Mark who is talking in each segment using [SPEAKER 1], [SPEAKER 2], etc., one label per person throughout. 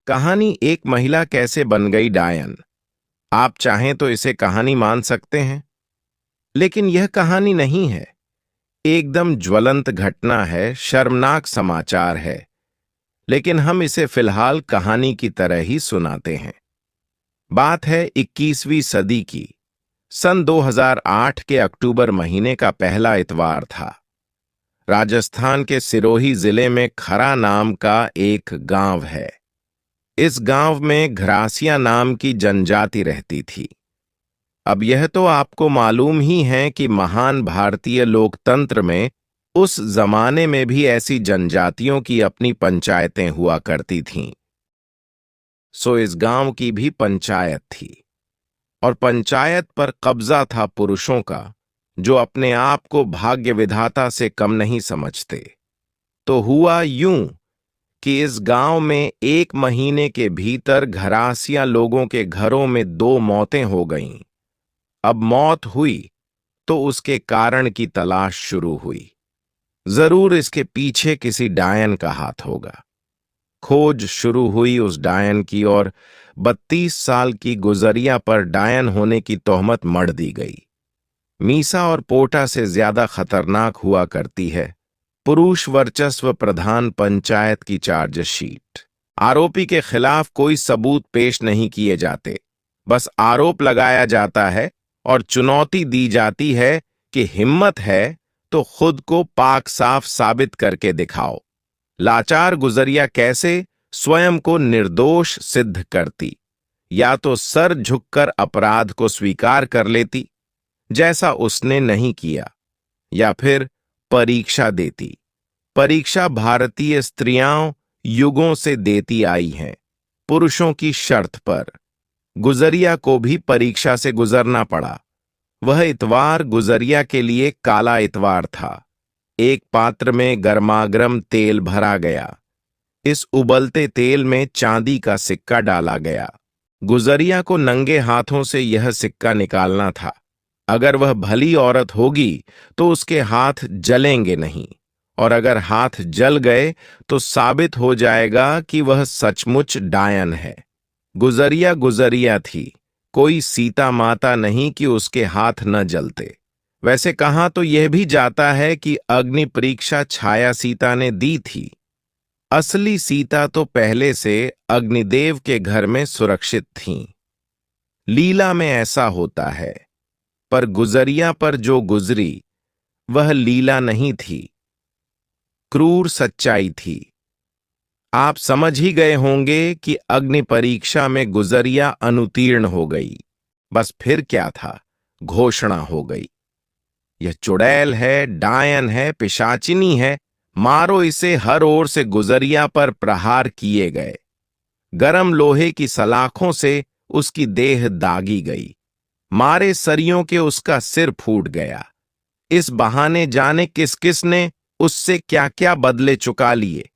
[SPEAKER 1] कहानी एक महिला कैसे बन गई डायन। आप चाहें तो इसे कहानी मान सकते हैं, लेकिन यह कहानी नहीं है। एकदम ज्वलंत घटना है, शर्मनाक समाचार है, लेकिन हम इसे फिलहाल कहानी की तरह ही सुनाते हैं। बात है 21वीं सदी की। सन 2008 के अक्टूबर महीने का पहला इतवार था। राजस्थान के सिरोही जिले में खरा नाम का एक गांव है। इस गांव में घरासिया नाम की जनजाति रहती थी। अब यह तो आपको मालूम ही है कि महान भारतीय लोकतंत्र में उस जमाने में भी ऐसी जनजातियों की अपनी पंचायतें हुआ करती थीं। सो इस गांव की भी पंचायत थी, और पंचायत पर कब्जा था पुरुषों का, जो अपने आप को भाग्य विधाता से कम नहीं समझते। तो हुआ यूं कि इस गांव में 1 महीने के भीतर घरासिया लोगों के घरों में 2 मौतें हो गईं। अब मौत हुई तो उसके कारण की तलाश शुरू हुई। जरूर इसके पीछे किसी डायन का हाथ होगा। खोज शुरू हुई उस डायन की, और 32 साल की गुजरिया पर डायन होने की तोहमत मढ़ दी गई। मीसा और पोटा से ज्यादा खतरनाक हुआ करती है पुरुष वर्चस्व प्रधान पंचायत की चार्जशीट। आरोपी के खिलाफ कोई सबूत पेश नहीं किए जाते, बस आरोप लगाया जाता है और चुनौती दी जाती है कि हिम्मत है तो खुद को पाक साफ साबित करके दिखाओ। लाचार गुजरिया कैसे स्वयं को निर्दोष सिद्ध करती, या तो सर झुककर अपराध को स्वीकार कर लेती, जैसा उसने नहीं किया, या फिर परीक्षा देती। परीक्षा भारतीय स्त्रियां युगों से देती आई हैं, पुरुषों की शर्त पर। गुजरिया को भी परीक्षा से गुजरना पड़ा। वह इतवार गुजरिया के लिए काला इतवार था। एक पात्र में गर्मागर्म तेल भरा गया। इस उबलते तेल में चांदी का सिक्का डाला गया। गुजरिया को नंगे हाथों से यह सिक्का निकालना था। अगर वह भली औरत होगी तो उसके हाथ जलेंगे नहीं, और अगर हाथ जल गए तो साबित हो जाएगा कि वह सचमुच डायन है। गुजरिया गुजरिया थी, कोई सीता माता नहीं कि उसके हाथ न जलते। वैसे कहां तो यह भी जाता है कि अग्नि परीक्षा छाया सीता ने दी थी। असली सीता तो पहले से अग्निदेव के घर में सुरक्षित थीं। लीला में ऐसा होता है, पर गुजरिया पर जो गुजरी वह लीला नहीं थी, क्रूर सच्चाई थी। आप समझ ही गए होंगे कि अग्नि परीक्षा में गुजरिया अनुत्तीर्ण हो गई। बस फिर क्या था, घोषणा हो गई, यह चुड़ैल है, डायन है, पिशाचिनी है, मारो इसे। हर ओर से गुजरिया पर प्रहार किए गए। गरम लोहे की सलाखों से उसकी देह दागी गई। मारे सरियों के उसका सिर फूट गया। इस बहाने जाने किस किस ने उससे क्या क्या बदले चुका लिए।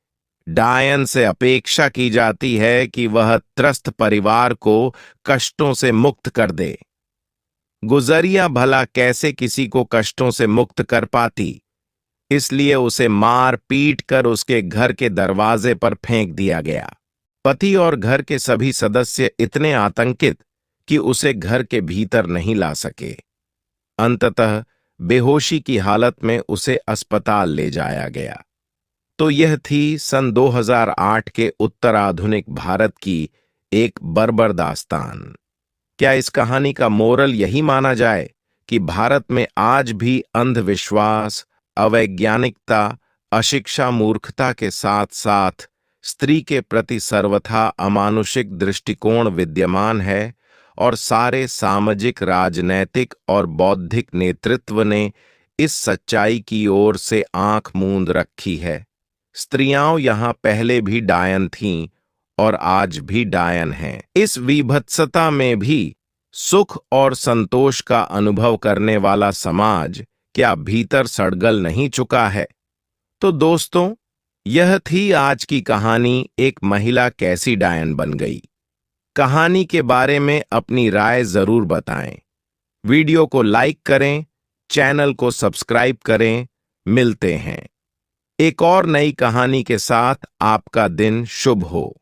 [SPEAKER 1] डायन से अपेक्षा की जाती है कि वह त्रस्त परिवार को कष्टों से मुक्त कर दे। गुजरिया भला कैसे किसी को कष्टों से मुक्त कर पाती, इसलिए उसे मार पीट कर उसके घर के दरवाजे पर फेंक दिया गया। पति और घर के सभी सदस्य इतने आतंकित कि उसे घर के भीतर नहीं ला सके। अंततः बेहोशी की हालत में उसे अस्पताल ले जाया गया। तो यह थी सन 2008 के उत्तराधुनिक भारत की एक बर्बर दास्तान। क्या इस कहानी का मोरल यही माना जाए कि भारत में आज भी अंधविश्वास, अवैज्ञानिकता, अशिक्षा, मूर्खता के साथ साथ स्त्री के प्रति सर्वथा अमानुषिक दृष्टिकोण विद्यमान है, और सारे सामाजिक, राजनैतिक और बौद्धिक नेतृत्व ने इस सच्चाई की ओर से आंख मूंद रखी है। स्त्रियां यहां पहले भी डायन थीं और आज भी डायन हैं। इस विभत्सता में भी सुख और संतोष का अनुभव करने वाला समाज क्या भीतर सड़गल नहीं चुका है? तो दोस्तों, यह थी आज की कहानी, एक महिला कैसी डायन बन गई। कहानी के बारे में अपनी राय जरूर बताएं। वीडियो को लाइक करें, चैनल को सब्सक्राइब करें। मिलते हैं एक और नई कहानी के साथ। आपका दिन शुभ हो।